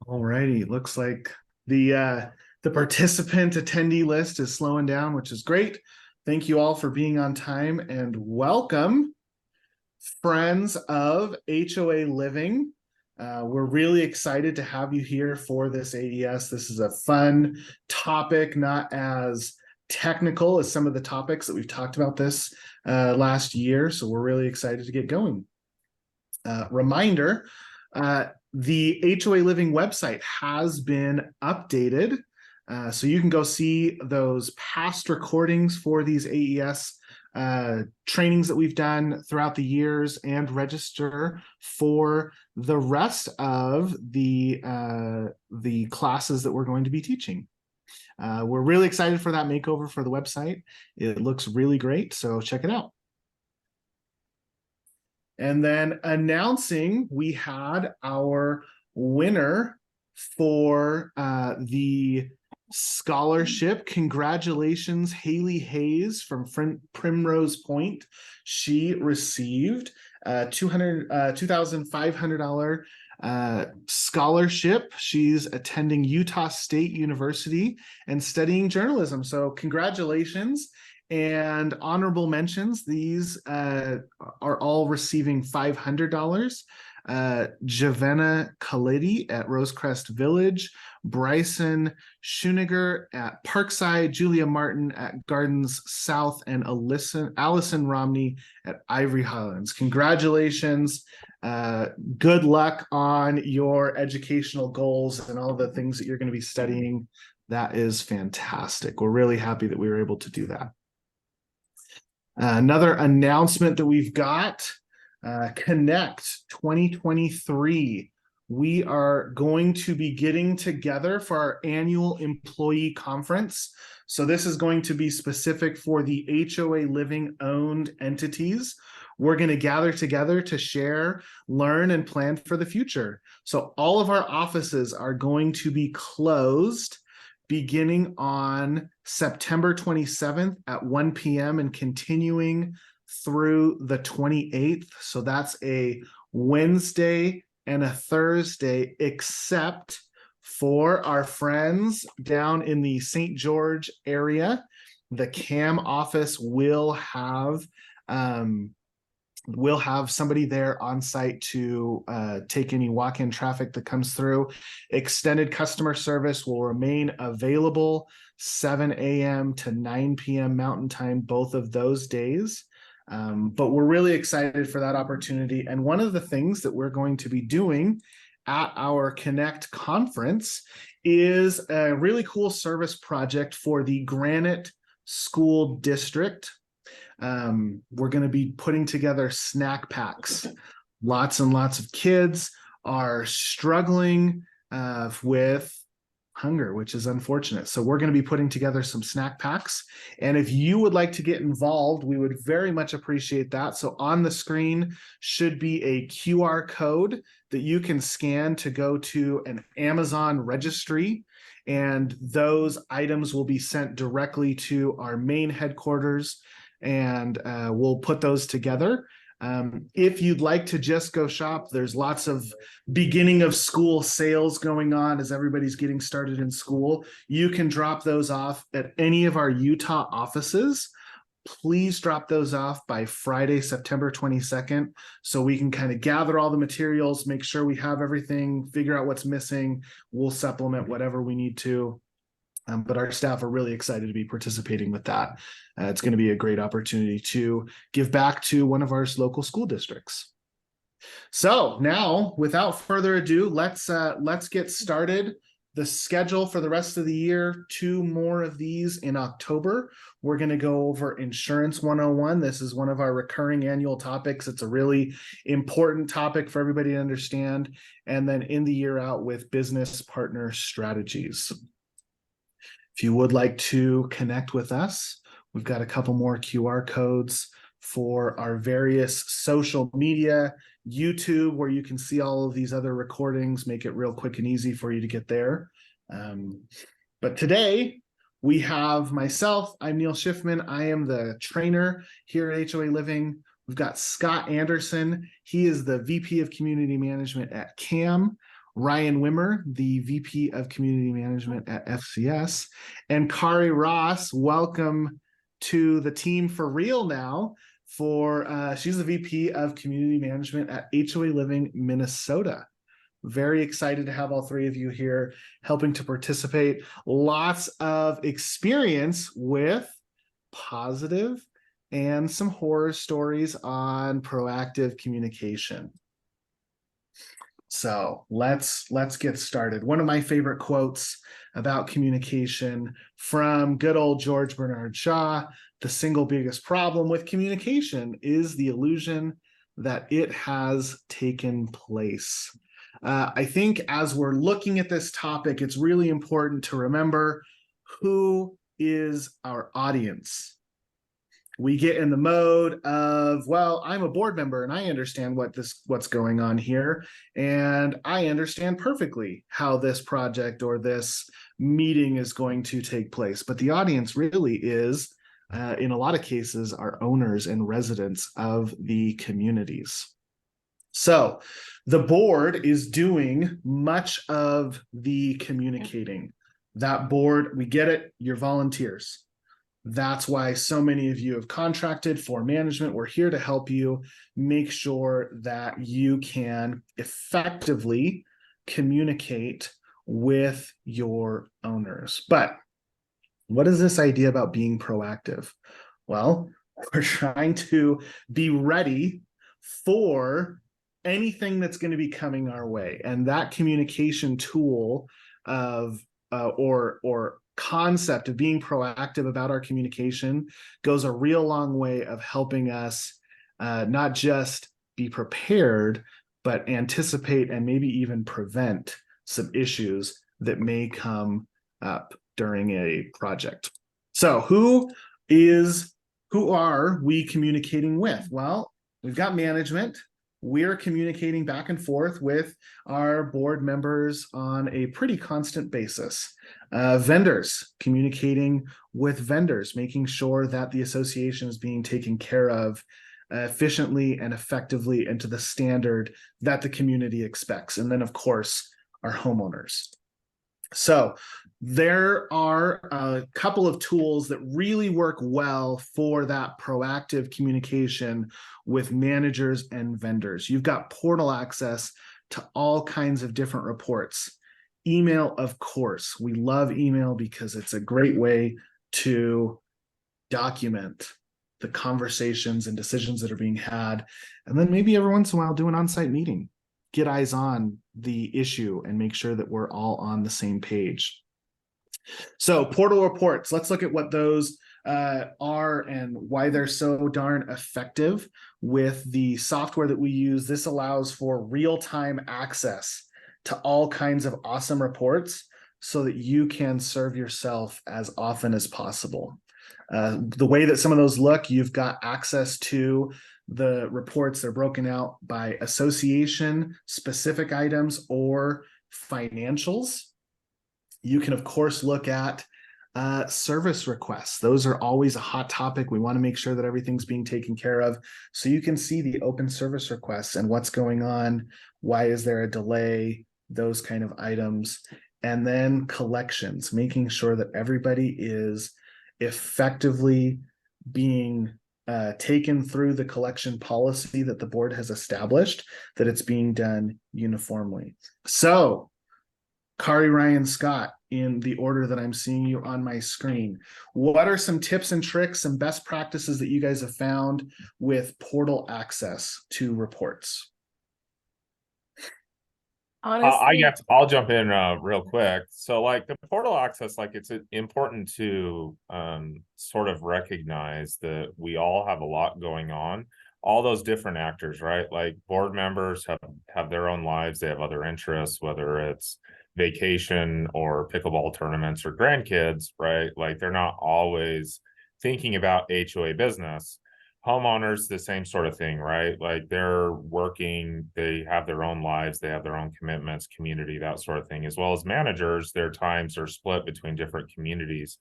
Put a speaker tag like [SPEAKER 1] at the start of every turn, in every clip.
[SPEAKER 1] All righty. Looks like the participant attendee list is slowing down, which is great. Thank you all for being on time and welcome, friends of HOA Living. We're really excited to have you here for this AES. This is a fun topic, not as technical as some of the topics that we've talked about this last year. So we're really excited to get going. Reminder, the HOA Living website has been updated. So you can go see those past recordings for these AES trainings that we've done throughout the years and register for the rest of the classes that we're going to be teaching. We're really excited for that makeover for the website. It looks really great, so check it out. And then announcing, we had our winner for the scholarship. Congratulations, Haley Hayes from Primrose Point. She received a $2,500 scholarship. She's attending Utah State University and studying journalism. So congratulations. And honorable mentions, these are all receiving $500. Javenna Khalidi at Rosecrest Village, Bryson Schuniger at Parkside, Julia Martin at Gardens South, and Allison Romney at Ivory Highlands. Congratulations. Good luck on your educational goals and all the things that you're going to be studying. That is fantastic. We're really happy that we were able to do that. Another announcement that we've got, Connect 2023. We are going to be getting together for our annual employee conference. So this is going to be specific for the HOA Living owned entities. We're going to gather together to share, learn, and plan for the future. So all of our offices are going to be closed beginning on September 27th at 1 p.m. and continuing through the 28th. So that's a Wednesday and a Thursday, except for our friends down in the St. George area. The CAM office will have somebody there on site to take any walk-in traffic that comes through. Extended customer service will remain available 7 a.m. to 9 p.m. Mountain Time, both of those days. But we're really excited for that opportunity. And one of the things that we're going to be doing at our Connect conference is a really cool service project for the Granite School District. We're going to be putting together snack packs. Lots and lots of kids are struggling with hunger, which is unfortunate. So we're going to be putting together some snack packs. And if you would like to get involved, we would very much appreciate that. So on the screen should be a QR code that you can scan to go to an Amazon registry. And those items will be sent directly to our main headquarters. And we'll put those together. If you'd like to just go shop, there's lots of beginning of school sales going on as everybody's getting started in school. You can drop those off at any of our Utah offices. Please drop those off by Friday, September 22nd, so we can kind of gather all the materials, make sure we have everything, figure out what's missing. We'll supplement whatever we need to. But our staff are really excited to be participating with that. It's going to be a great opportunity to give back to one of our local school districts. So now, without further ado, let's get started. The schedule for the rest of the year, 2 more of these in October. We're going to go over Insurance 101. This is one of our recurring annual topics. It's a really important topic for everybody to understand. And then in the year out with Business Partner Strategies. If you would like to connect with us, we've got a couple more QR codes for our various social media, YouTube, where you can see all of these other recordings, make it real quick and easy for you to get there. But today we have myself, I'm Neil Schiffman. I am the trainer here at HOA Living. We've got Scott Anderson. He is the VP of Community Management at CAM. Ryan Wimmer, the VP of Community Management at FCS, and Kari Ross, welcome to the team for real now. She's the VP of Community Management at HOA Living Minnesota. Very excited to have all three of you here helping to participate. Lots of experience with positive and some horror stories on proactive communication. So let's get started. One of my favorite quotes about communication from good old George Bernard Shaw: the single biggest problem with communication is the illusion that it has taken place. I think as we're looking at this topic, it's really important to remember who is our audience. We get in the mode of, well, I'm a board member and I understand what's going on here, and I understand perfectly how this project or this meeting is going to take place. But the audience really is, in a lot of cases, are owners and residents of the communities. So the board is doing much of the communicating. That board, we get it, you're volunteers. That's why so many of you have contracted for management. We're here to help you make sure that you can effectively communicate with your owners. But what is this idea about being proactive? Well, we're trying to be ready for anything that's going to be coming our way. And that communication tool of or concept of being proactive about our communication goes a real long way of helping us not just be prepared, but anticipate and maybe even prevent some issues that may come up during a project. So who are we communicating with? Well, we've got management. We're communicating back and forth with our board members on a pretty constant basis. Vendors, communicating with vendors, making sure that the association is being taken care of efficiently and effectively and to the standard that the community expects. And then, of course, our homeowners. So there are a couple of tools that really work well for that proactive communication with managers and vendors. You've got portal access to all kinds of different reports. Email, of course. We love email because it's a great way to document the conversations and decisions that are being had. And then maybe every once in a while do an on-site meeting. Get eyes on the issue and make sure that we're all on the same page. So portal reports, let's look at what those are and why they're so darn effective with the software that we use. This allows for real-time access to all kinds of awesome reports so that you can serve yourself as often as possible. The way that some of those look, you've got access to the reports. They're broken out by association, specific items, or financials. You can, of course, look at service requests. Those are always a hot topic. We want to make sure that everything's being taken care of. So you can see the open service requests and what's going on. Why is there a delay? Those kind of items. And then collections, making sure that everybody is effectively being taken through the collection policy that the board has established, that it's being done uniformly. So, Kari, Ryan, Scott, in the order that I'm seeing you on my screen, what are some tips and tricks and best practices that you guys have found with portal access to reports?
[SPEAKER 2] Honestly, I'll jump in real quick. So like the portal access, like it's important to sort of recognize that we all have a lot going on, all those different actors, right? Like board members have their own lives, they have other interests, whether it's vacation or pickleball tournaments or grandkids, right? Like they're not always thinking about HOA business. Homeowners, the same sort of thing, right? Like they're working, they have their own lives, they have their own commitments, community, that sort of thing, as well as managers. Their times are split between different communities.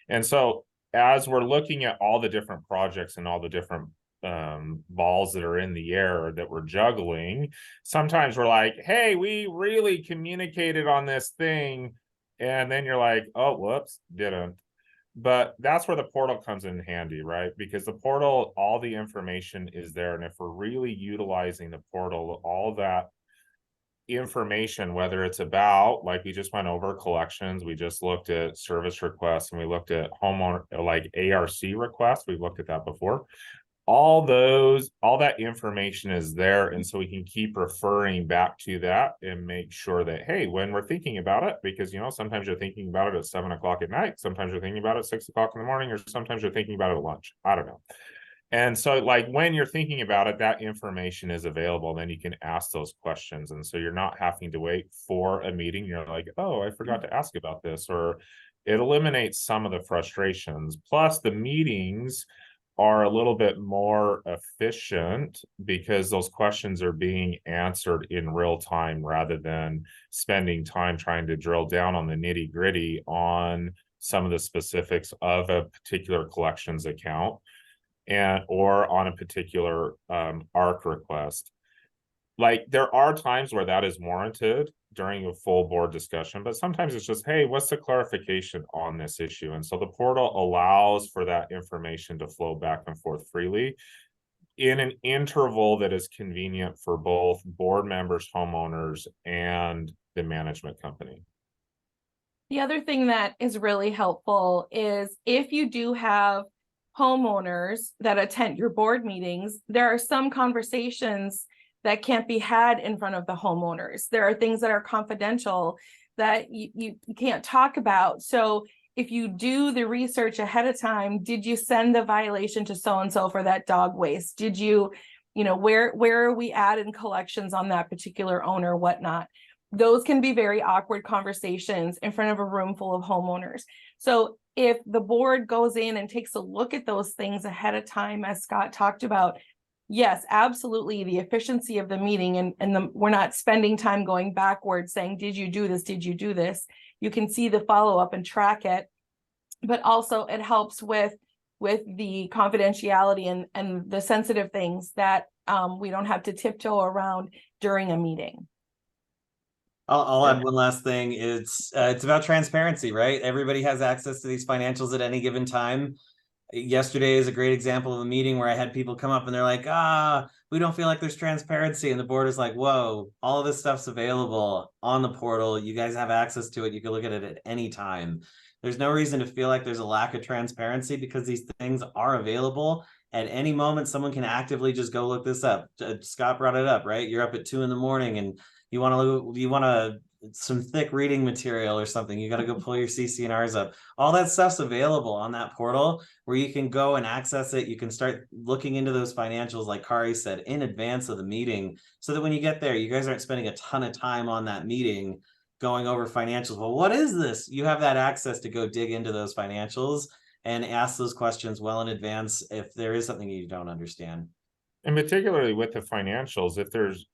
[SPEAKER 2] And so as we're looking at all the different projects and all the different balls that are in the air that we're juggling. Sometimes we're like, hey, we really communicated on this thing, and then you're like, oh, whoops, didn't. But that's where the portal comes in handy, right? Because the portal, all the information is there, and if we're really utilizing the portal, all that information, whether it's about, like we just went over collections, we just looked at service requests, and we looked at homeowner, like ARC requests, we've looked at that before. All that information is there, and so we can keep referring back to that and make sure that, hey, when we're thinking about it, because sometimes you're thinking about it at 7 o'clock at night, sometimes you're thinking about it at 6 o'clock in the morning, or sometimes you're thinking about it at lunch, I don't know. And so, like, when you're thinking about it, that information is available, then you can ask those questions, and so you're not having to wait for a meeting. You're like, oh, I forgot to ask about this, or it eliminates some of the frustrations. Plus, the meetings are a little bit more efficient because those questions are being answered in real time, rather than spending time trying to drill down on the nitty-gritty on some of the specifics of a particular collections account, and or on a particular ARC request. Like, there are times where that is warranted during a full board discussion, but sometimes it's just, hey, what's the clarification on this issue? And so the portal allows for that information to flow back and forth freely in an interval that is convenient for both board members, homeowners, and the management company.
[SPEAKER 3] The other thing that is really helpful is if you do have homeowners that attend your board meetings, there are some conversations that can't be had in front of the homeowners. There are things that are confidential that you can't talk about. So if you do the research ahead of time, did you send the violation to so-and-so for that dog waste? Did you, where are we at in collections on that particular owner, whatnot? Those can be very awkward conversations in front of a room full of homeowners. So if the board goes in and takes a look at those things ahead of time, as Scott talked about, yes, absolutely, the efficiency of the meeting, and we're not spending time going backwards saying, did you do this? Did you do this? You can see the follow-up and track it, but also it helps with the confidentiality and the sensitive things that we don't have to tiptoe around during a meeting.
[SPEAKER 4] I'll add one last thing. It's about transparency, right? Everybody has access to these financials at any given time. Yesterday is a great example of a meeting where I had people come up and they're like, we don't feel like there's transparency. And the board is like, whoa, all of this stuff's available on the portal. You guys have access to it. You can look at it at any time. There's no reason to feel like there's a lack of transparency, because these things are available at any moment. Someone can actively just go look this up. Scott brought it up, right? You're up at 2 a.m. and you want some thick reading material or something. You got to go pull your CC&Rs up. All that stuff's available on that portal where you can go and access it. You can start looking into those financials, like Kari said, in advance of the meeting, so that when you get there, you guys aren't spending a ton of time on that meeting going over financials. Well, what is this? You have that access to go dig into those financials and ask those questions well in advance if there is something you don't understand.
[SPEAKER 2] And particularly with the financials,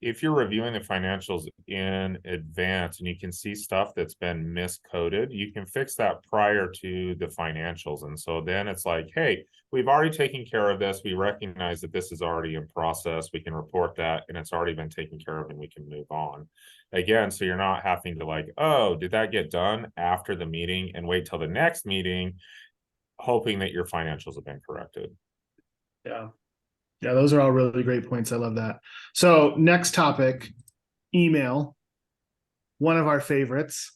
[SPEAKER 2] if you're reviewing the financials in advance and you can see stuff that's been miscoded, you can fix that prior to the financials. And so then it's like, hey, we've already taken care of this. We recognize that this is already in process. We can report that, and it's already been taken care of, and we can move on. Again, so you're not having to like, oh, did that get done after the meeting and wait till the next meeting, hoping that your financials have been corrected.
[SPEAKER 1] Yeah. Yeah, those are all really great points. I love that. So next topic, email, one of our favorites.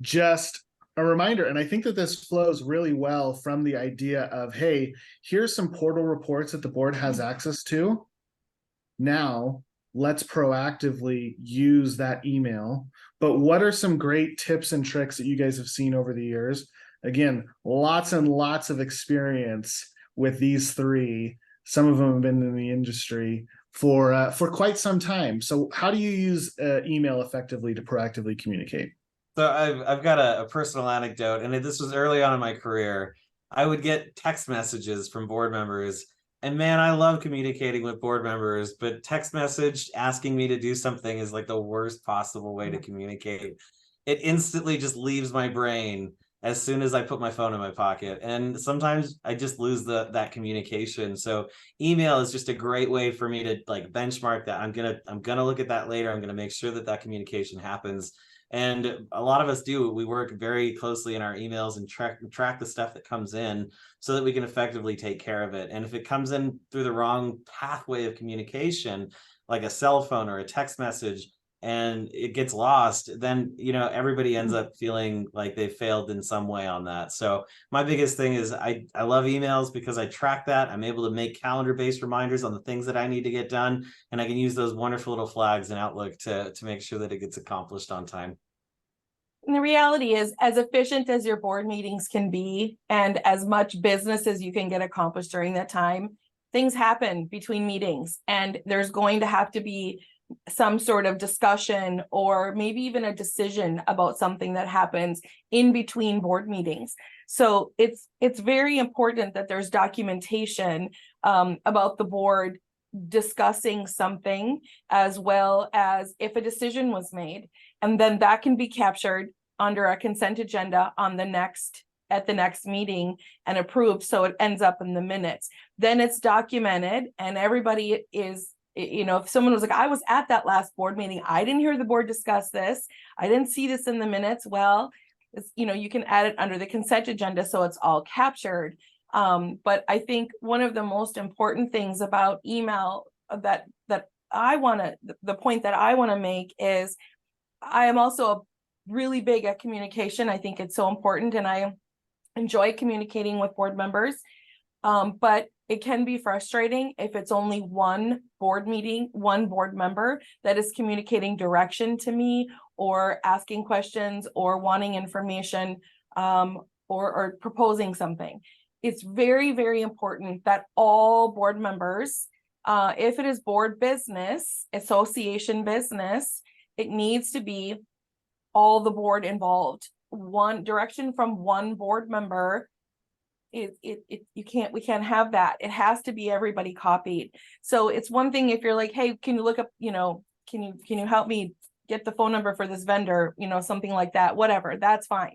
[SPEAKER 1] Just a reminder, and I think that this flows really well from the idea of, hey, here's some portal reports that the board has access to. Now, let's proactively use that email. But what are some great tips and tricks that you guys have seen over the years? Again, lots and lots of experience with these three. Some of them have been in the industry for quite some time. So how do you use email effectively to proactively communicate?
[SPEAKER 4] So I've got a personal anecdote, and this was early on in my career. I would get text messages from board members, and man, I love communicating with board members, but text message asking me to do something is like the worst possible way to communicate. It instantly just leaves my brain as soon as I put my phone in my pocket. And sometimes I just lose that communication. So email is just a great way for me to like benchmark that. I'm gonna look at that later. I'm gonna make sure that communication happens. And a lot of us do. We work very closely in our emails and track the stuff that comes in so that we can effectively take care of it. And if it comes in through the wrong pathway of communication, like a cell phone or a text message, and it gets lost, then everybody ends up feeling like they failed in some way on that. So my biggest thing is I love emails because I track that. I'm able to make calendar-based reminders on the things that I need to get done, and I can use those wonderful little flags in Outlook to make sure that it gets accomplished on time.
[SPEAKER 3] And the reality is, as efficient as your board meetings can be and as much business as you can get accomplished during that time, things happen between meetings, and there's going to have to be some sort of discussion or maybe even a decision about something that happens in between board meetings. So it's very important that there's documentation about the board discussing something, as well as if a decision was made, and then that can be captured under a consent agenda at the next meeting and approved, so it ends up in the minutes. Then it's documented, and everybody is, if someone was like, I was at that last board meeting, I didn't hear the board discuss this, I didn't see this in the minutes. Well, you can add it under the consent agenda, so it's all captured. But I think one of the most important things about email that the point that I want to make is, I am also really big at communication. I think it's so important, and I enjoy communicating with board members. But it can be frustrating if it's only one board member that is communicating direction to me, or asking questions, or wanting information, or proposing something. It's very, very important that all board members, if it is board business, association business, it needs to be all the board involved. One direction from one board member, we can't have that. It has to be everybody copied. So it's one thing if you're like, hey, can you look up, can you help me get the phone number for this vendor, something like that, whatever, that's fine.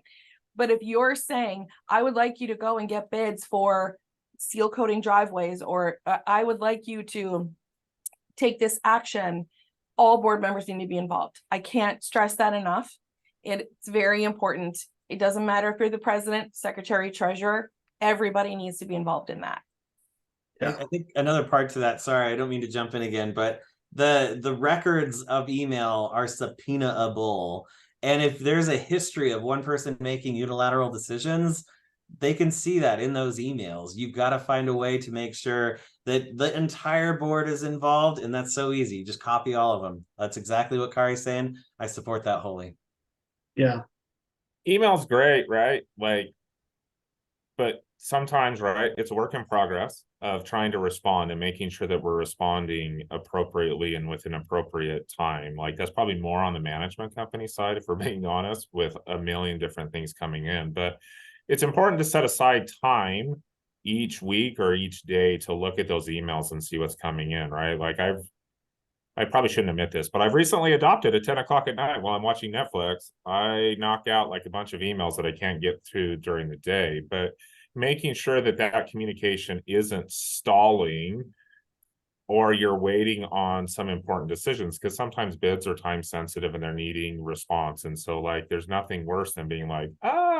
[SPEAKER 3] But if you're saying, I would like you to go and get bids for seal coating driveways, or I would like you to take this action, all board members need to be involved. I can't stress that enough. It's very important. It doesn't matter if you're the president, secretary, treasurer, everybody needs to be involved in that.
[SPEAKER 1] Yeah.
[SPEAKER 4] I think another part to that, sorry, I don't mean to jump in again, but the records of email are subpoenaable. And if there's a history of one person making unilateral decisions, they can see that in those emails. You've got to find a way to make sure that the entire board is involved, and that's so easy. Just copy all of them. That's exactly what Kari's saying. I support that wholly.
[SPEAKER 1] Yeah.
[SPEAKER 2] Email's great, right? But sometimes, right, it's a work in progress of trying to respond and making sure that we're responding appropriately and with an appropriate time. That's probably more on the management company side, if we're being honest, with a million different things coming in. But it's important to set aside time each week or each day to look at those emails and see what's coming in, right? I probably shouldn't admit this, but I've recently adopted at 10 o'clock at night while I'm watching Netflix. I knock out a bunch of emails that I can't get through during the day, but making sure that communication isn't stalling, or you're waiting on some important decisions, because sometimes bids are time sensitive and they're needing response. And so there's nothing worse than being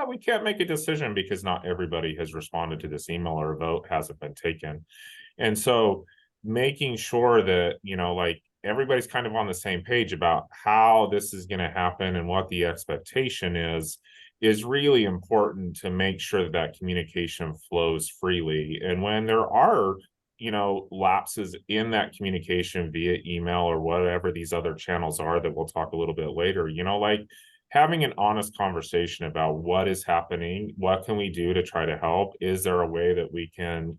[SPEAKER 2] we can't make a decision because not everybody has responded to this email, or a vote hasn't been taken. And so making sure that, everybody's kind of on the same page about how this is going to happen and what the expectation is really important, to make sure that communication flows freely. And when there are, lapses in that communication via email or whatever these other channels are that we'll talk a little bit later, having an honest conversation about what is happening, what can we do to try to help? Is there a way that we can,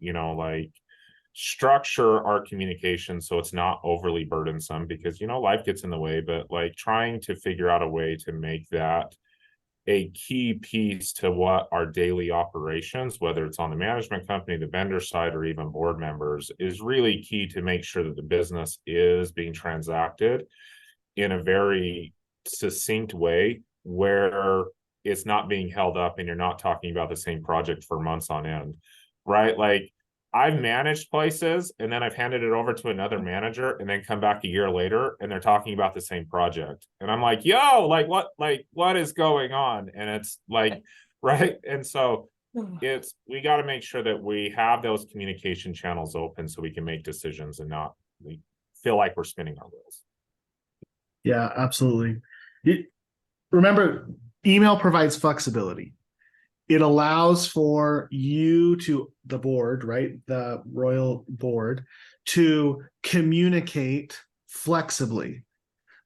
[SPEAKER 2] structure our communication so it's not overly burdensome? Because life gets in the way, but trying to figure out a way to make that a key piece to what our daily operations, whether it's on the management company, the vendor side, or even board members, is really key to make sure that the business is being transacted in a very succinct way, where it's not being held up and you're not talking about the same project for months on end, right? Like I've managed places and then I've handed it over to another manager and then come back a year later and they're talking about the same project. And I'm like, yo, like what is going on? And it's like, right. And so we got to make sure that we have those communication channels open so we can make decisions and not feel like we're spinning our wheels.
[SPEAKER 1] Yeah, absolutely. Remember, email provides flexibility. It allows for you to, the board, right? The royal board, to communicate flexibly.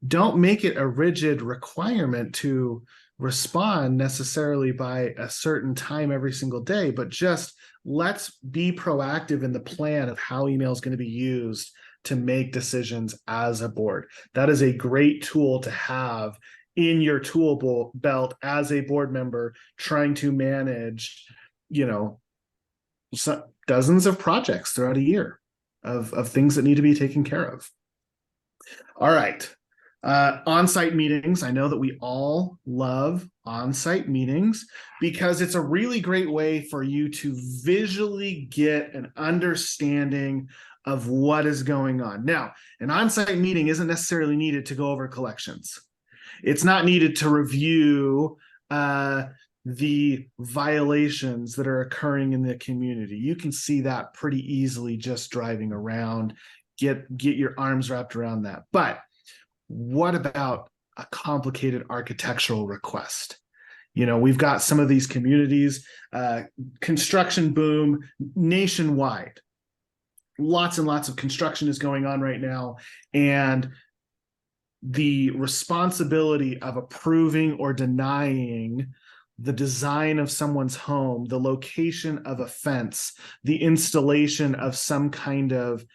[SPEAKER 1] Don't make it a rigid requirement to respond necessarily by a certain time every single day, but just let's be proactive in the plan of how email is going to be used to make decisions as a board. That is a great tool to have in your tool belt as a board member trying to manage, dozens of projects throughout a year of things that need to be taken care of. All right. On-site meetings. I know that we all love on-site meetings because it's a really great way for you to visually get an understanding of what is going on. Now, an on-site meeting isn't necessarily needed to go over collections. It's not needed to review the violations that are occurring in the community. You can see that pretty easily just driving around, get your arms wrapped around that. But what about a complicated architectural request? We've got some of these communities, construction boom nationwide. Lots and lots of construction is going on right now. And the responsibility of approving or denying the design of someone's home, the location of a fence, the installation of some kind of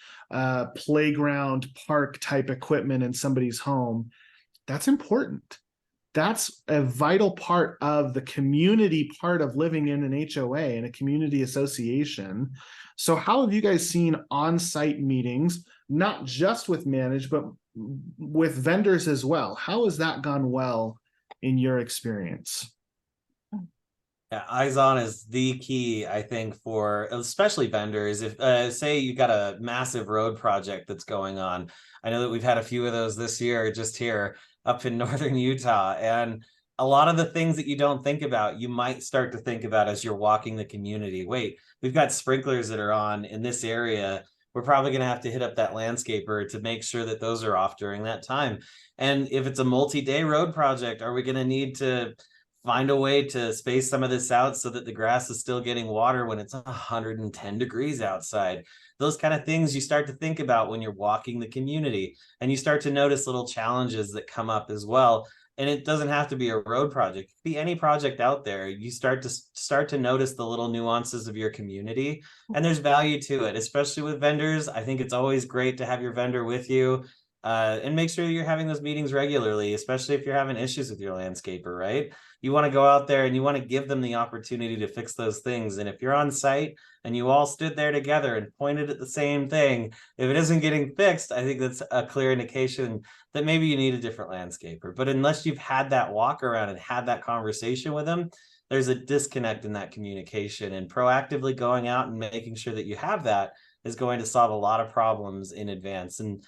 [SPEAKER 1] playground park type equipment in somebody's home, that's important. That's a vital part of the community part of living in an HOA and a community association. So how have you guys seen on-site meetings, not just with managed, but with vendors as well? How has that gone well in your experience?
[SPEAKER 4] Yeah, eyes on is the key, I think, for especially vendors. If say you got a massive road project that's going on, I know that we've had a few of those this year just here up in northern Utah, and a lot of the things that you don't think about, you might start to think about as you're walking the community. Wait, we've got sprinklers that are on in this area. We're probably going to have to hit up that landscaper to make sure that those are off during that time. And if it's a multi-day road project, are we going to need to find a way to space some of this out so that the grass is still getting water when it's 110 degrees outside? Those kind of things you start to think about when you're walking the community, and you start to notice little challenges that come up as well. And it doesn't have to be a road project. It could be any project out there. You start to notice the little nuances of your community, and there's value to it, especially with vendors. I think it's always great to have your vendor with you, and make sure you're having those meetings regularly, especially if you're having issues with your landscaper, right? You want to go out there and you want to give them the opportunity to fix those things. And if you're on site and you all stood there together and pointed at the same thing, if it isn't getting fixed, I think that's a clear indication that maybe you need a different landscaper. But unless you've had that walk around and had that conversation with them, there's a disconnect in that communication, and proactively going out and making sure that you have that is going to solve a lot of problems in advance. And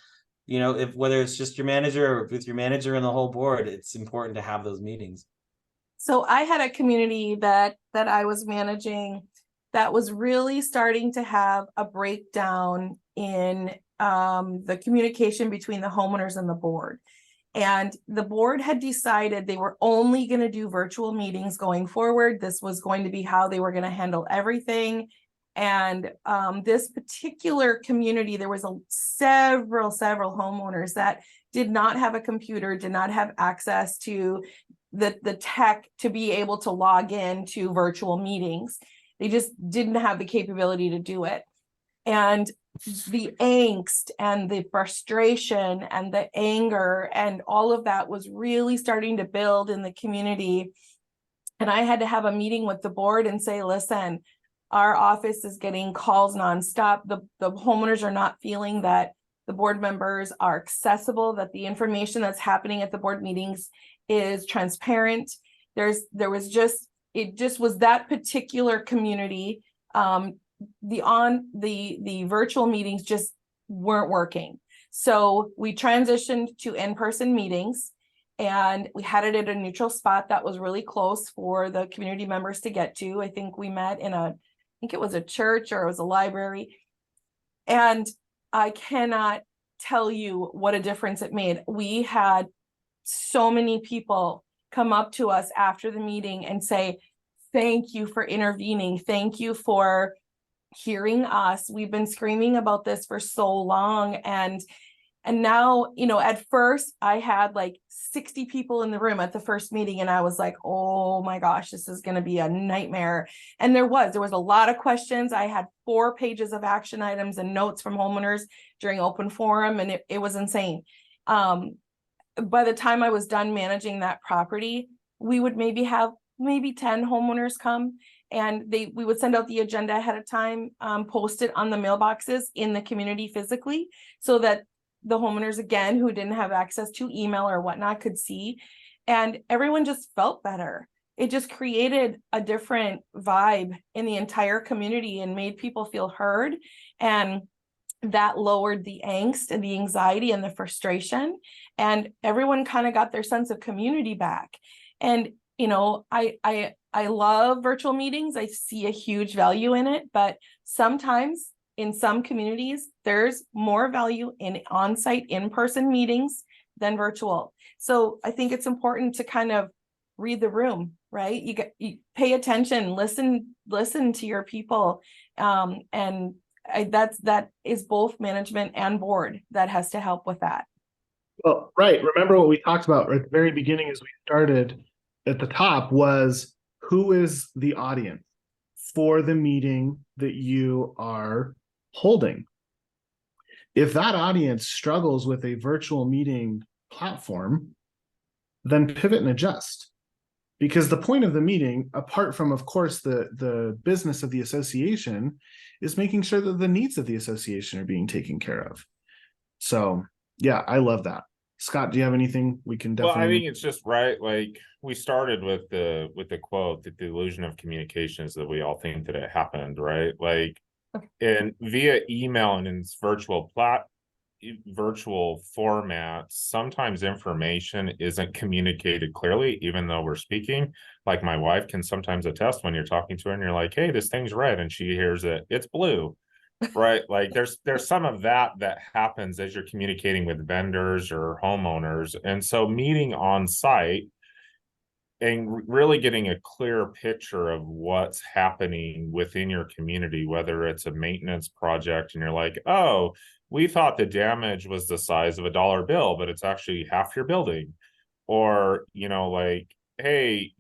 [SPEAKER 4] if whether it's just your manager or with your manager and the whole board, it's important to have those meetings.
[SPEAKER 3] So I had a community that I was managing that was really starting to have a breakdown in the communication between the homeowners and the board. And the board had decided they were only going to do virtual meetings going forward. This was going to be how they were going to handle everything. And this particular community, there was several homeowners that did not have a computer, did not have access to the tech to be able to log in to virtual meetings. They just didn't have the capability to do it. And the angst and the frustration and the anger and all of that was really starting to build in the community. And I had to have a meeting with the board and say, listen, our office is getting calls nonstop. The homeowners are not feeling that the board members are accessible, that the information that's happening at the board meetings is transparent. There was just, it just was that particular community. The virtual meetings just weren't working. So we transitioned to in-person meetings, and we had it at a neutral spot that was really close for the community members to get to. I think we met in I think it was a church or it was a library. And I cannot tell you what a difference it made. We had so many people come up to us after the meeting and say, thank you for intervening. Thank you for hearing us. We've been screaming about this for so long. And now, at first I had like 60 people in the room at the first meeting, and I was like, oh my gosh, this is going to be a nightmare. And there was a lot of questions. I had 4 pages of action items and notes from homeowners during open forum, and it was insane. By the time I was done managing that property, we would have 10 homeowners come, and we would send out the agenda ahead of time, post it on the mailboxes in the community physically, so that the homeowners, again, who didn't have access to email or whatnot, could see, and everyone just felt better. It just created a different vibe in the entire community and made people feel heard, and that lowered the angst and the anxiety and the frustration, and everyone kind of got their sense of community back. And I love virtual meetings. I see a huge value in it, but sometimes in some communities, there's more value in on-site in-person meetings than virtual. So I think it's important to kind of read the room, right? You pay attention, listen to your people. That is both management and board that has to help with that.
[SPEAKER 1] Well, right. Remember what we talked about at the very beginning as we started at the top was, who is the audience for the meeting that you are holding? If that audience struggles with a virtual meeting platform, then pivot and adjust. Because the point of the meeting, apart from, of course, the business of the association, is making sure that the needs of the association are being taken care of. So, yeah, I love that. Scott, do you have anything we can definitely?
[SPEAKER 2] Well, I think it's just right. Like we started with the quote that the illusion of communication is that we all think that it happened, right? Like, and via email and in virtual format, sometimes information isn't communicated clearly, even though we're speaking. Like my wife can sometimes attest when you're talking to her and you're like, hey, this thing's red, and she hears it's blue. Right? Like there's some of that happens as you're communicating with vendors or homeowners. And so meeting on site and really getting a clear picture of what's happening within your community, whether it's a maintenance project and you're like, oh, we thought the damage was the size of a dollar bill, but it's actually half your building. Or, like, hey,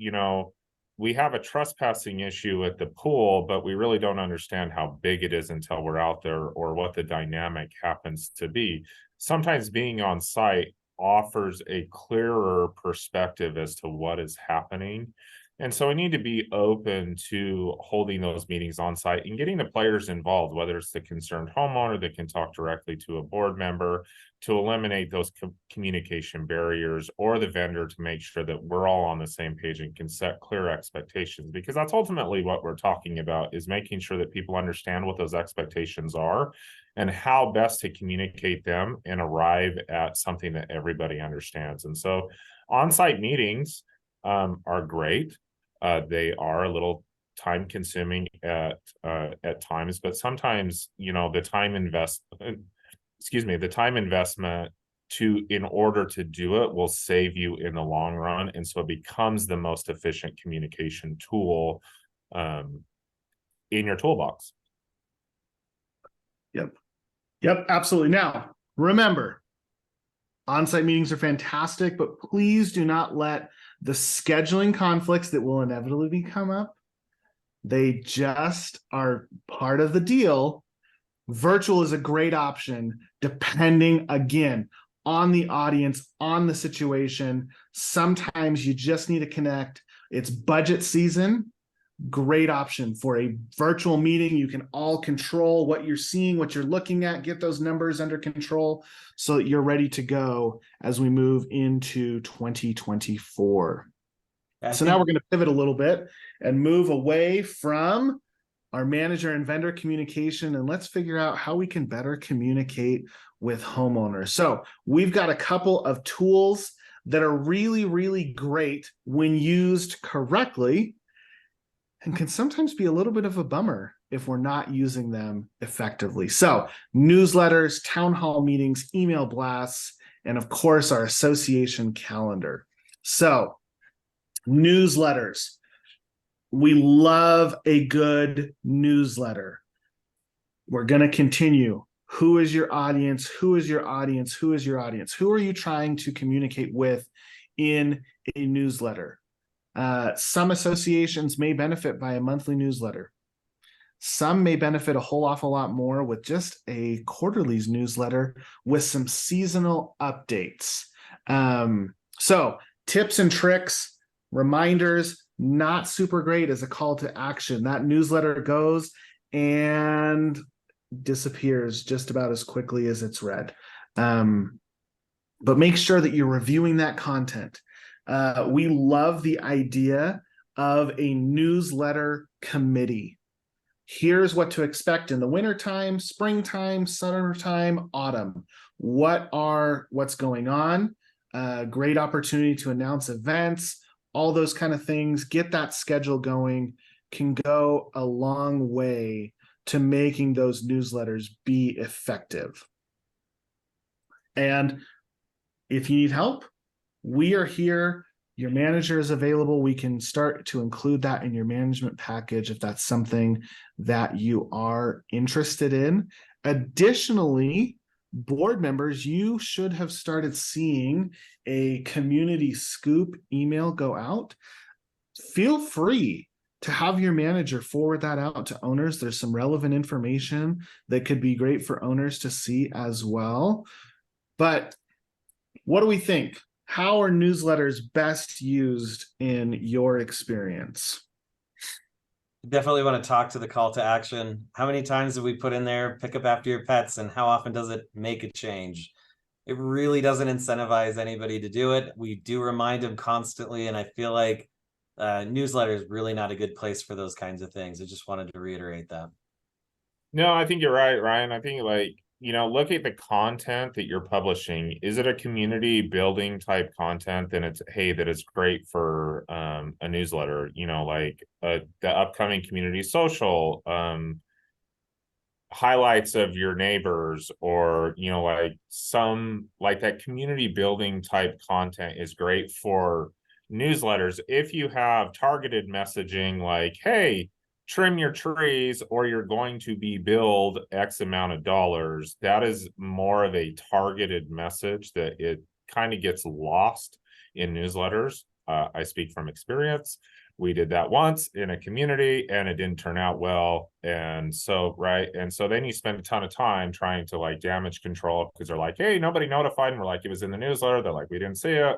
[SPEAKER 2] we have a trespassing issue at the pool, but we really don't understand how big it is until we're out there, or what the dynamic happens to be. Sometimes being on site offers a clearer perspective as to what is happening. And so we need to be open to holding those meetings on site and getting the players involved, whether it's the concerned homeowner that can talk directly to a board member to eliminate those communication barriers, or the vendor to make sure that we're all on the same page and can set clear expectations, because that's ultimately what we're talking about, is making sure that people understand what those expectations are and how best to communicate them and arrive at something that everybody understands. And so on-site meetings are great. They are a little time consuming at times, but sometimes, the time investment in order to do it will save you in the long run. And so it becomes the most efficient communication tool in your toolbox.
[SPEAKER 1] Yep, absolutely. Now, remember, on-site meetings are fantastic, but please do not let the scheduling conflicts that will inevitably come up, they just are part of the deal. Virtual is a great option, depending, again, on the audience, on the situation. Sometimes you just need to connect. It's budget season. Great option for a virtual meeting. You can all control what you're seeing, what you're looking at, get those numbers under control so that you're ready to go as we move into 2024.
[SPEAKER 4] I
[SPEAKER 1] So
[SPEAKER 4] think-
[SPEAKER 1] now we're going to pivot a little bit and move away from our manager and vendor communication, and let's figure out how we can better communicate with homeowners. So we've got a couple of tools that are really, really great when used correctly, and can sometimes be a little bit of a bummer if we're not using them effectively. So newsletters, town hall meetings, email blasts, and of course our association calendar. So newsletters. We love a good newsletter. We're going to continue. Who is your audience? Who is your audience? Who is your audience? Who are you trying to communicate with in a newsletter? Some associations may benefit by a monthly newsletter. Some may benefit a whole awful lot more with just a quarterly's newsletter with some seasonal updates. So tips and tricks, reminders, not super great as a call to action. That newsletter goes and disappears just about as quickly as it's read. But make sure that you're reviewing that content. We love the idea of a newsletter committee. Here's what to expect in the wintertime, springtime, summertime, autumn. What's going on? Great opportunity to announce events, all those kind of things. Get that schedule going, can go a long way to making those newsletters be effective. And if you need help, we are here. Your manager is available. We can start to include that in your management package if that's something that you are interested in. Additionally, board members, you should have started seeing a community scoop email go out. Feel free to have your manager forward that out to owners. There's some relevant information that could be great for owners to see as well. But what do we think? How are newsletters best used in your experience?
[SPEAKER 4] Definitely want to talk to the call to action. How many times have we put in there, pick up after your pets, and how often does it make a change? It really doesn't incentivize anybody to do it. We do remind them constantly, and I feel like newsletter is really not a good place for those kinds of things. I just wanted to reiterate that.
[SPEAKER 2] No, I think you're right, Ryan. I think look at the content that you're publishing. Is it a community building type content? Then that is great for a newsletter, the upcoming community social, highlights of your neighbors, or that community building type content is great for newsletters. If you have targeted messaging like, hey, trim your trees or you're going to be billed X amount of dollars, that is more of a targeted message that it kind of gets lost in newsletters. I speak from experience. We did that once in a community and it didn't turn out well. And so then you spend a ton of time trying to damage control because they're like, hey, nobody notified. And we're like, it was in the newsletter. They're like, we didn't see it.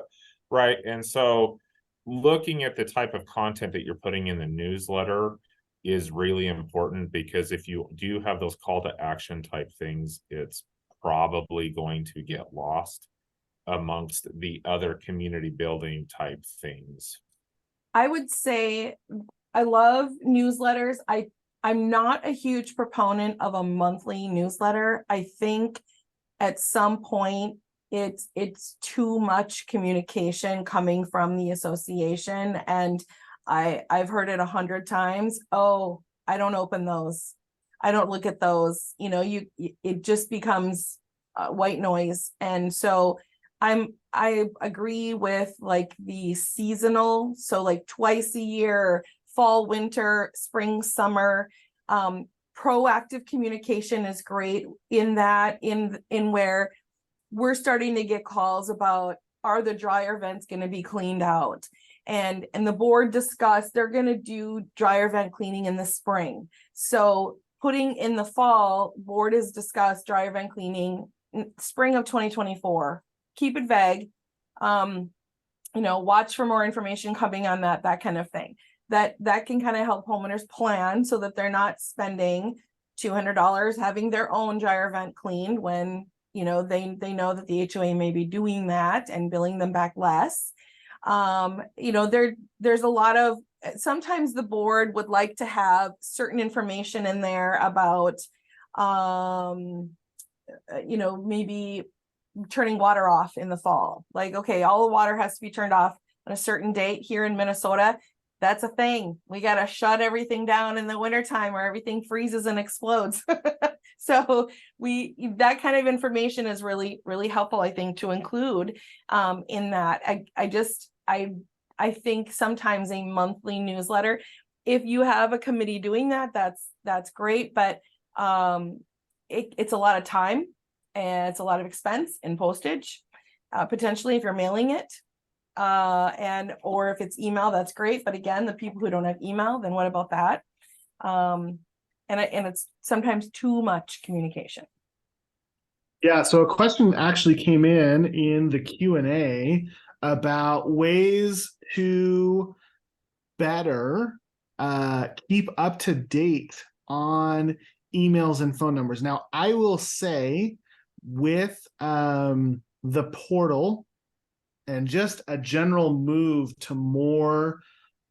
[SPEAKER 2] Right. And so looking at the type of content that you're putting in the newsletter is really important, because if you do have those call to action type things, it's probably going to get lost amongst the other community building type things.
[SPEAKER 3] I would say I love newsletters. I'm not a huge proponent of a monthly newsletter. I think at some point it's too much communication coming from the association, and I've heard it 100 times. Oh, I don't open those. I don't look at those. It just becomes white noise. And so I agree with the seasonal. So twice a year, fall, winter, spring, summer. Proactive communication is great in that, in where we're starting to get calls about, are the dryer vents going to be cleaned out? And the board discussed they're going to do dryer vent cleaning in the spring. So putting in the fall, board has discussed dryer vent cleaning spring of 2024. Keep it vague. Watch for more information coming on that kind of thing. That can kind of help homeowners plan so that they're not spending $200 having their own dryer vent cleaned when they know that the HOA may be doing that and billing them back less. There's a lot of, sometimes the board would like to have certain information in there about, maybe turning water off in the fall. Like, okay, all the water has to be turned off on a certain date here in Minnesota. That's a thing. We got to shut everything down in the wintertime or everything freezes and explodes. So that kind of information is really, really helpful, I think, to include in that. I think sometimes a monthly newsletter, if you have a committee doing that, that's great, but it's a lot of time and it's a lot of expense in postage, potentially if you're mailing it. Or if it's email, that's great. But again, the people who don't have email, then what about that? And it's sometimes too much communication.
[SPEAKER 1] Yeah, so a question actually came in the Q&A about ways to better keep up to date on emails and phone numbers. Now, I will say with the portal and just a general move to more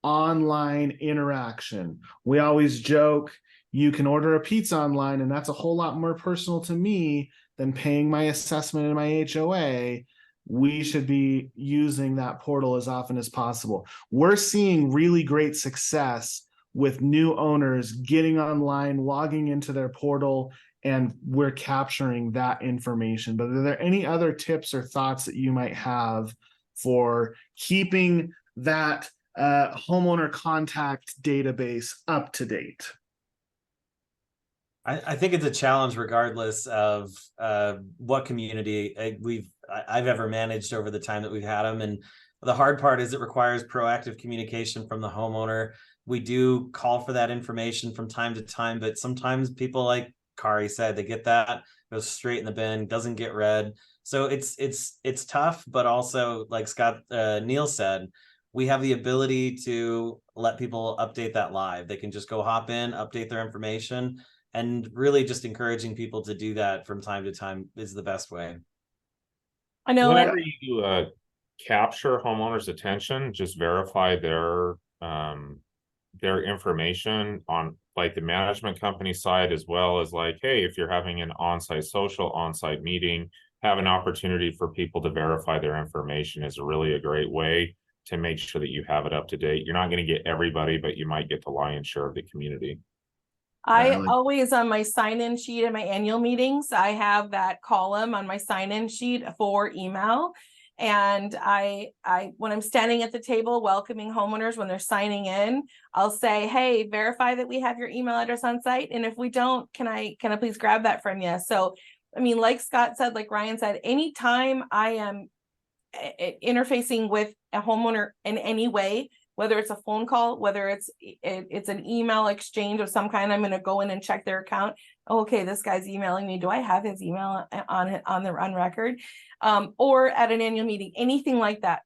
[SPEAKER 1] online interaction, we always joke, you can order a pizza online, and that's a whole lot more personal to me than paying my assessment and my HOA. We should be using that portal as often as possible. We're seeing really great success with new owners getting online, logging into their portal, and we're capturing that information. But are there any other tips or thoughts that you might have for keeping that homeowner contact database up to date?
[SPEAKER 4] I think it's a challenge regardless of what community I've ever managed over the time that we've had them. And the hard part is it requires proactive communication from the homeowner. We do call for that information from time to time, but sometimes people, like Kari said, they get that, goes straight in the bin, doesn't get read. So it's tough, but also, like Neil said, we have the ability to let people update that live. They can just go hop in, update their information, and really just encouraging people to do that from time to time is the best way.
[SPEAKER 3] I know.
[SPEAKER 2] Whenever you capture homeowners' attention, just verify their information on like the management company side, as well as like, hey, if you're having an on-site social, on-site meeting, have an opportunity for people to verify their information is really a great way to make sure that you have it up to date. You're not going to get everybody, but you might get the lion's share of the community.
[SPEAKER 3] I always, on my sign-in sheet at my annual meetings, I have that column on my sign-in sheet for email. And I when I'm standing at the table welcoming homeowners when they're signing in, I'll say, hey, verify that we have your email address on site. And if we don't, can I please grab that from you? So, I mean, like Scott said, like Ryan said, anytime I am interfacing with a homeowner in any way, whether it's a phone call, whether it's an email exchange of some kind, I'm going to go in and check their account. Okay, this guy's emailing me. Do I have his email on record? Or at an annual meeting, anything like that.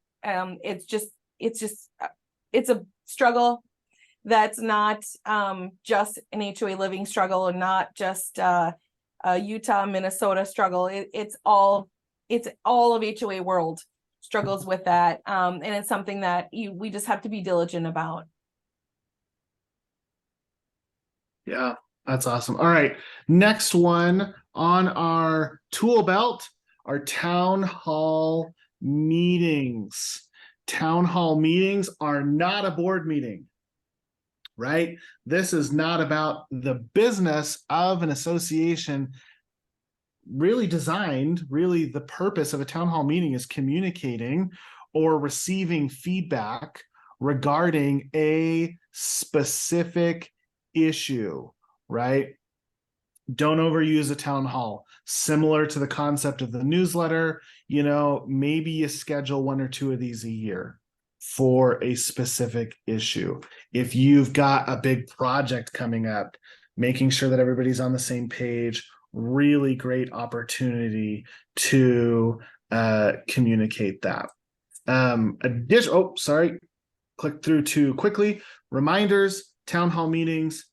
[SPEAKER 3] It's a struggle that's not just an HOA living struggle, or not just a Utah, Minnesota struggle. It's all of HOA world struggles with that. And it's something that we just have to be diligent about.
[SPEAKER 1] Yeah, that's awesome. All right. Next one on our tool belt are town hall meetings. Town hall meetings are not a board meeting, right? This is not about the business of an association. Really the purpose of a town hall meeting is communicating or receiving feedback regarding a specific issue, right? Don't overuse a town hall. Similar to the concept of the newsletter, maybe you schedule 1 or 2 of these a year for a specific issue. If you've got a big project coming up, making sure that everybody's on the same page, really great opportunity to communicate that. Click through too quickly. Reminders, town hall meetings.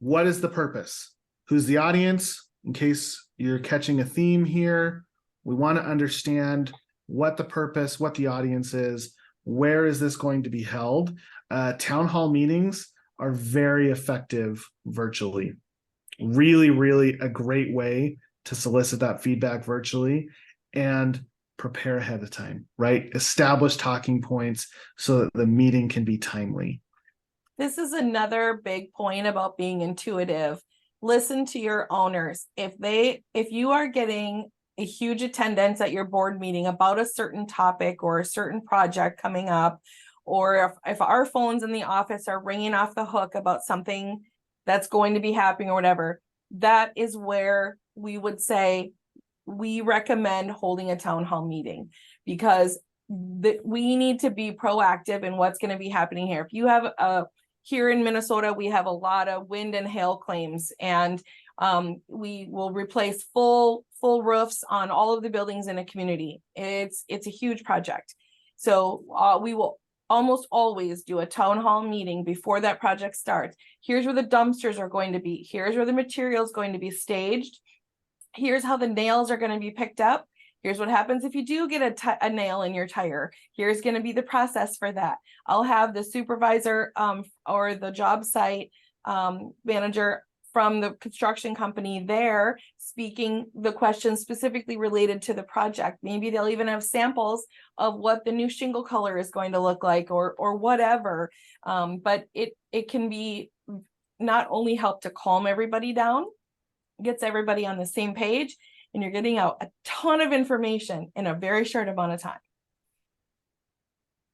[SPEAKER 1] What is the purpose? Who's the audience? In case you're catching a theme here, we want to understand what the purpose, what the audience is. where is this going to be held? Town hall meetings are very effective virtually. Really, really a great way to solicit that feedback virtually and prepare ahead of time, right? Establish talking points so that the meeting can be timely.
[SPEAKER 3] This is another big point about being intuitive. Listen to your owners. If you are getting a huge attendance at your board meeting about a certain topic or a certain project coming up, or if our phones in the office are ringing off the hook about something that's going to be happening or whatever, that is where we would say we recommend holding a town hall meeting, because we need to be proactive in what's going to be happening here. If you have here in Minnesota, we have a lot of wind and hail claims, and we will replace full roofs on all of the buildings in a community. It's a huge project. So we will almost always do a town hall meeting before that project starts. Here's where the dumpsters are going to be. Here's where the material is going to be staged. Here's how the nails are going to be picked up. Here's what happens if you do get a nail in your tire. Here's going to be the process for that. I'll have the supervisor or the job site manager from the construction company there speaking the questions specifically related to the project. Maybe they'll even have samples of what the new shingle color is going to look like, or whatever. But it can be not only help to calm everybody down, gets everybody on the same page, and you're getting out a ton of information in a very short amount of time.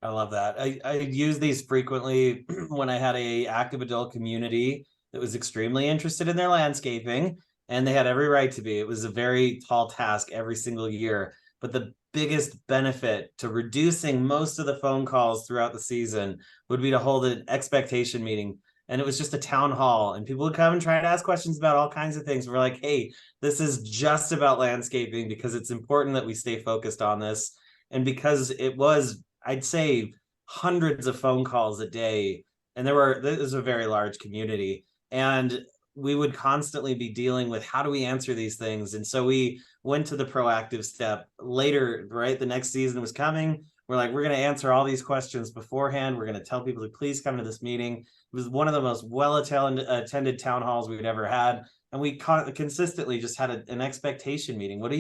[SPEAKER 4] I love that. I use these frequently when I had a active adult community that was extremely interested in their landscaping, and they had every right to be. It was a very tall task every single year, but the biggest benefit to reducing most of the phone calls throughout the season would be to hold an expectation meeting. And it was just a town hall, and people would come and try to ask questions about all kinds of things. We're like, hey, this is just about landscaping, because it's important that we stay focused on this. And because it was, I'd say, hundreds of phone calls a day, and this was a very large community, and we would constantly be dealing with how do we answer these things. And so we went to the proactive step later, right? The next season was coming. We're like, we're going to answer all these questions beforehand. We're going to tell people to please come to this meeting. It was one of the most well-attended town halls we'd ever had. And we consistently just had an expectation meeting. What do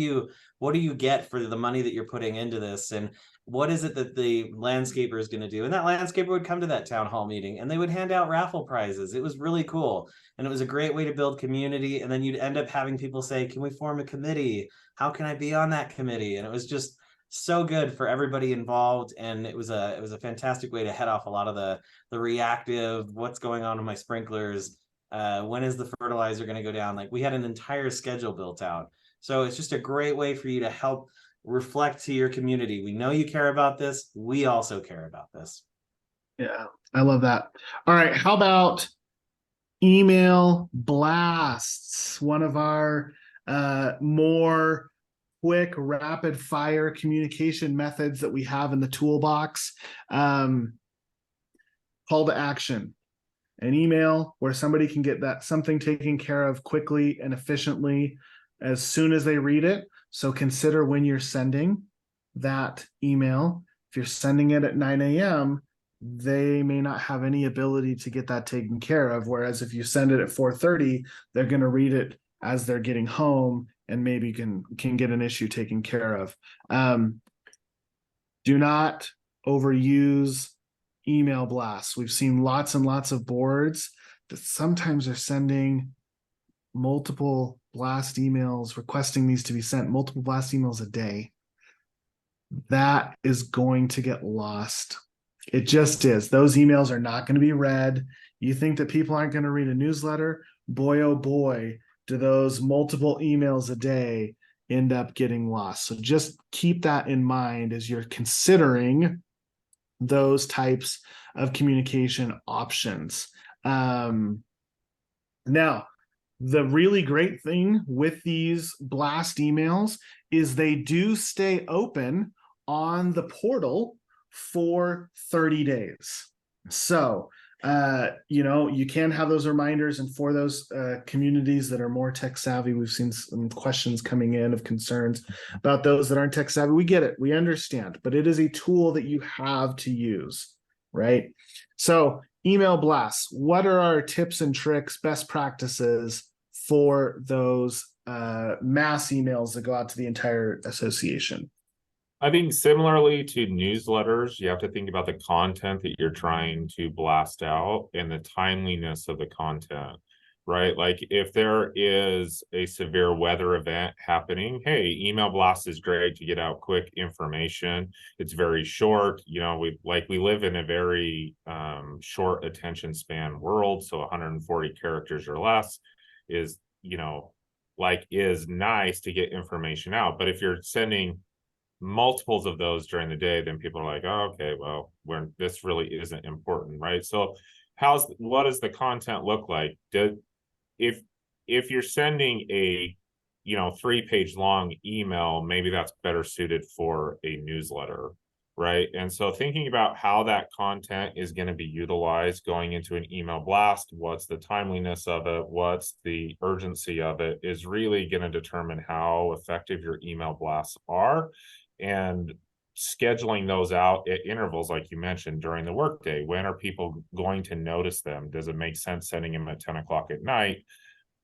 [SPEAKER 4] you get for the money that you're putting into this? And what is it that the landscaper is going to do? And that landscaper would come to that town hall meeting, and they would hand out raffle prizes. It was really cool. And it was a great way to build community. And then you'd end up having people say, can we form a committee? How can I be on that committee? And it was just so good for everybody involved. And it was a fantastic way to head off a lot of the reactive, what's going on with my sprinklers? When is the fertilizer going to go down? Like, we had an entire schedule built out. So it's just a great way for you to help reflect to your community. We know you care about this. We also care about this.
[SPEAKER 1] Yeah, I love that. All right. How about email blasts? One of our more quick, rapid fire communication methods that we have in the toolbox. Call to action. An email where somebody can get something taken care of quickly and efficiently as soon as they read it. So consider when you're sending that email. If you're sending it at 9 a.m., they may not have any ability to get that taken care of. Whereas if you send it at 4:30, they're going to read it as they're getting home and maybe can get an issue taken care of. Do not overuse email blasts. We've seen lots and lots of boards that sometimes are sending multiple blast emails, requesting these to be sent, multiple blast emails a day. That is going to get lost. It just is. Those emails are not going to be read. You think that people aren't going to read a newsletter? Boy, oh boy, do those multiple emails a day end up getting lost. So just keep that in mind as you're considering those types of communication options. Now, the really great thing with these blast emails is they do stay open on the portal for 30 days. So You can have those reminders, and for those communities that are more tech savvy, we've seen some questions coming in of concerns about those that aren't tech savvy. We get it, we understand, but it is a tool that you have to use, right? So email blasts, what are our tips and tricks, best practices for those mass emails that go out to the entire association?
[SPEAKER 2] I think similarly to newsletters, you have to think about the content that you're trying to blast out and the timeliness of the content, right? Like if there is a severe weather event happening, hey, email blast is great to get out quick information. It's very short. We live in a very short attention span world. So 140 characters or less is nice to get information out. But if you're sending multiples of those during the day, then people are like, oh, okay, well, this really isn't important, right? So what does the content look like? If you're sending a 3-page long email, maybe that's better suited for a newsletter, right? And so thinking about how that content is going to be utilized going into an email blast, what's the timeliness of it, what's the urgency of it, is really going to determine how effective your email blasts are. And scheduling those out at intervals, like you mentioned, during the workday. When are people going to notice them? Does it make sense sending them at 10 o'clock at night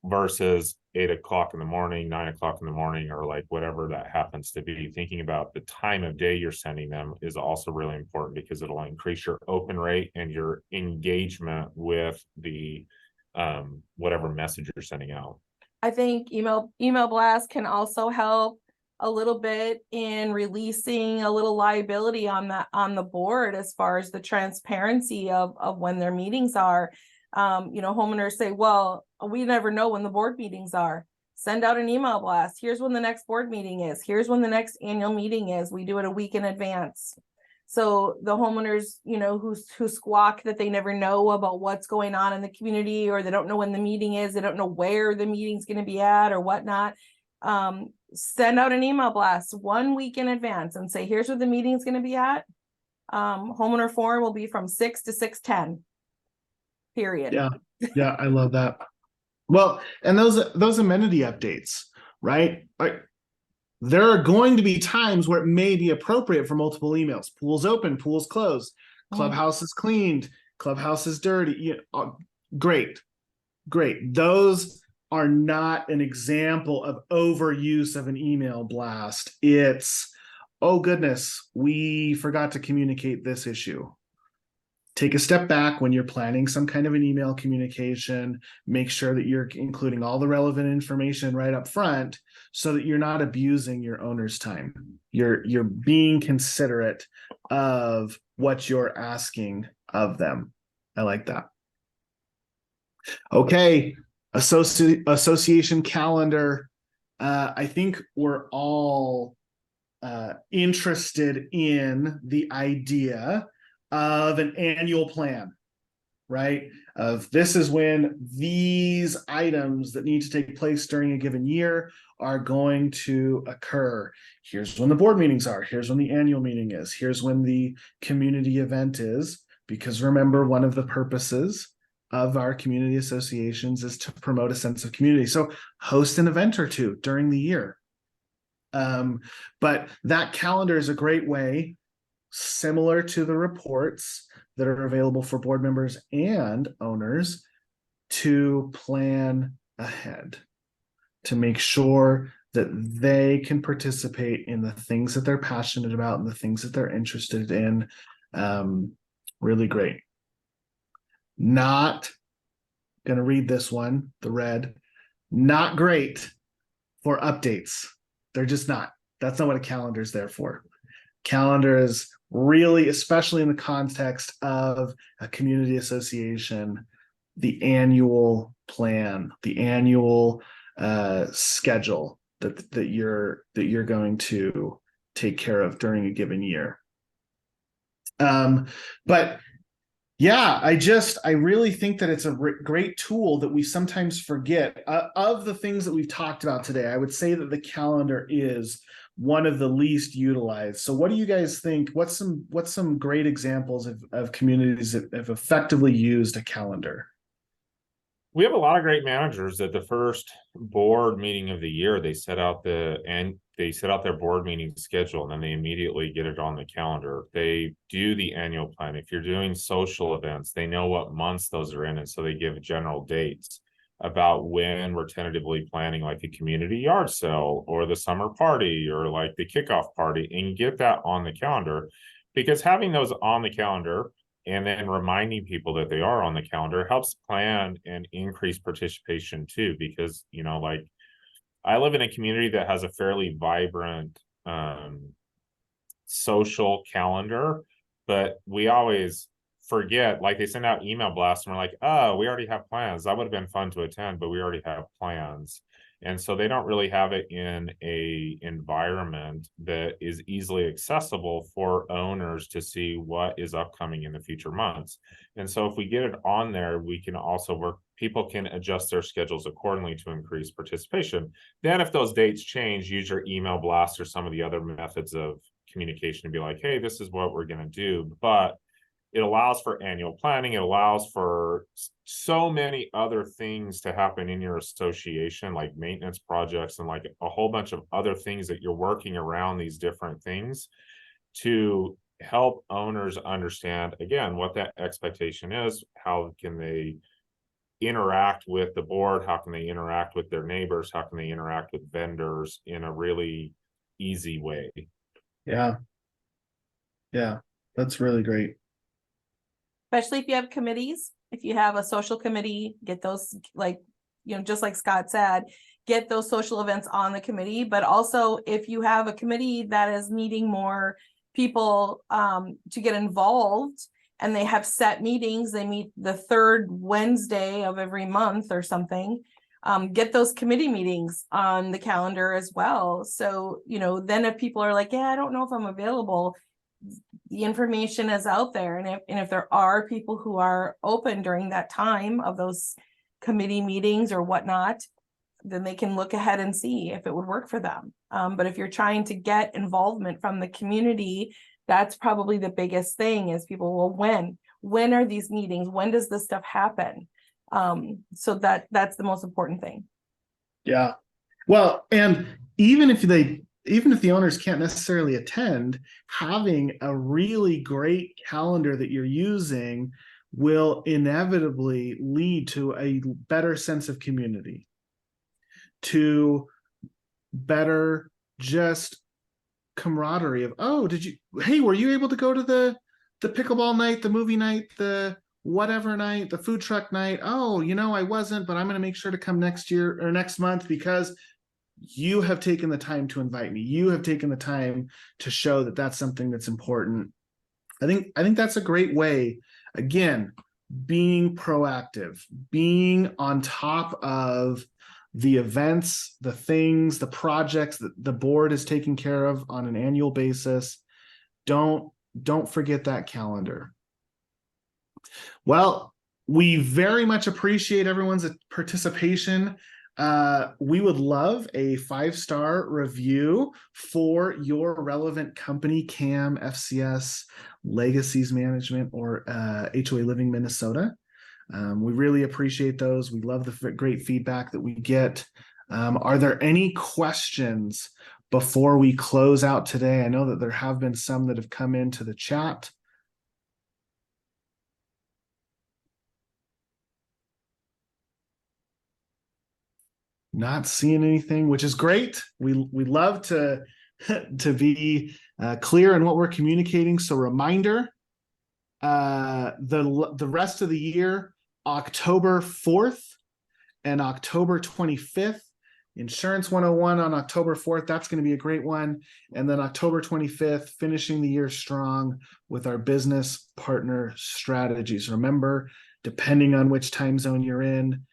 [SPEAKER 2] versus 8 o'clock in the morning, 9 o'clock in the morning, or like whatever that happens to be? Thinking about the time of day you're sending them is also really important, because it'll increase your open rate and your engagement with the whatever message you're sending out.
[SPEAKER 3] I think email blast can also help a little bit in releasing a little liability on the board as far as the transparency of when their meetings are. Homeowners say, well, we never know when the board meetings are. Send out an email blast. Here's when the next board meeting is. Here's when the next annual meeting is. We do it a week in advance. So the homeowners, who squawk that they never know about what's going on in the community, or they don't know when the meeting is, they don't know where the meeting's going to be at or whatnot. Send out an email blast 1 week in advance and say, here's where the meeting's going to be at. Homeowner forum will be from 6 to 6:10. Period.
[SPEAKER 1] Yeah, I love that. Well, and those amenity updates, right? There are going to be times where it may be appropriate for multiple emails. Pools open, pools closed, clubhouse is cleaned, clubhouse is dirty. Great. Those are not an example of overuse of an email blast. It's, oh goodness, we forgot to communicate this issue. Take a step back when you're planning some kind of an email communication. Make sure that you're including all the relevant information right up front, so that you're not abusing your owner's time. You're being considerate of what you're asking of them. I like that. Okay. Association calendar. I think we're all interested in the idea of an annual plan, right? Of this is when these items that need to take place during a given year are going to occur. Here's when the board meetings are. Here's when the annual meeting is. Here's when the community event is. Because remember, one of the purposes of our community associations is to promote a sense of community. So host an event or two during the year. But that calendar is a great way, similar to the reports that are available for board members and owners, to plan ahead, to make sure that they can participate in the things that they're passionate about and the things that they're interested in. Really great. Not gonna read this one, the red. Not great for updates. They're just not. That's not what a calendar is there for. Calendar is really, especially in the context of a community association, the annual plan, the annual schedule that you're going to take care of during a given year. But yeah, I really think that it's a great tool that we sometimes forget. Of the things that we've talked about today, I would say that the calendar is one of the least utilized. So what do you guys think? What's some great examples of communities that have effectively used a calendar?
[SPEAKER 2] We have a lot of great managers that the first board meeting of the year, they set out their board meeting schedule, and then they immediately get it on the calendar. They do the annual plan. If you're doing social events, they know what months those are in, and so they give general dates about when we're tentatively planning like a community yard sale or the summer party or like the kickoff party, and get that on the calendar. Because having those on the calendar and then reminding people that they are on the calendar helps plan and increase participation too. Because, you know, like I live in a community that has a fairly vibrant social calendar, but we always forget, like they send out email blasts and we're like, oh, we already have plans. That would have been fun to attend, but we already have plans. And so they don't really have it in a environment that is easily accessible for owners to see what is upcoming in the future months. And so if we get it on there, we can also work, people can adjust their schedules accordingly to increase participation. Then if those dates change, use your email blast or some of the other methods of communication to be like, hey, this is what we're going to do. But it allows for annual planning. It allows for so many other things to happen in your association, like maintenance projects and like a whole bunch of other things that you're working around these different things to help owners understand, again, what that expectation is. How can they interact with the board? How can they interact with their neighbors? How can they interact with vendors in a really easy way?
[SPEAKER 1] Yeah. Yeah, that's really great.
[SPEAKER 3] Especially if you have committees. If you have a social committee, get those, like, you know, just like Scott said, get those social events on the committee. But also if you have a committee that is needing more people to get involved, and they have set meetings, they meet the third Wednesday of every month or something, get those committee meetings on the calendar as well. So, you know, then if people are like, yeah, I don't know if I'm available, the information is out there. And if there are people who are open during that time of those committee meetings or whatnot, then they can look ahead and see if it would work for them. But if you're trying to get involvement from the community, that's probably the biggest thing is people, well, when are these meetings? When does this stuff happen? So that's the most important thing.
[SPEAKER 1] Yeah. Well, and even if the owners can't necessarily attend, having a really great calendar that you're using will inevitably lead to a better sense of community, to better just camaraderie of, oh, hey, were you able to go to the pickleball night, the movie night, the whatever night, the food truck night? Oh, you know, I wasn't, but I'm going to make sure to come next year or next month because you have taken the time to invite me. You have taken the time to show that that's something that's important. I think that's a great way, again, being proactive, being on top of the events, the things, the projects that the board is taking care of on an annual basis. Don't forget that calendar. Well, we very much appreciate everyone's participation. We would love a 5-star review for your relevant company, CAM, FCS, Legacies Management, or HOA Living Minnesota. We really appreciate those. We love the great feedback that we get. Are there any questions before we close out today? I know that there have been some that have come into the chat. Not seeing anything, which is great. We love to be clear in what we're communicating. So reminder, the rest of the year, October 4th and October 25th, Insurance 101 on October 4th. That's going to be a great one. And then October 25th, finishing the year strong with our business partner strategies. Remember, depending on which time zone you're in,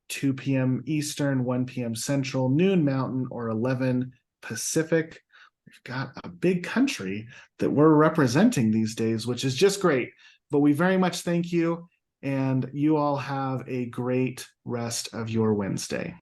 [SPEAKER 1] 2 p.m. Eastern, 1 p.m. Central, noon Mountain, or 11 Pacific. We've got a big country that we're representing these days, which is just great. But we very much thank you, and you all have a great rest of your Wednesday.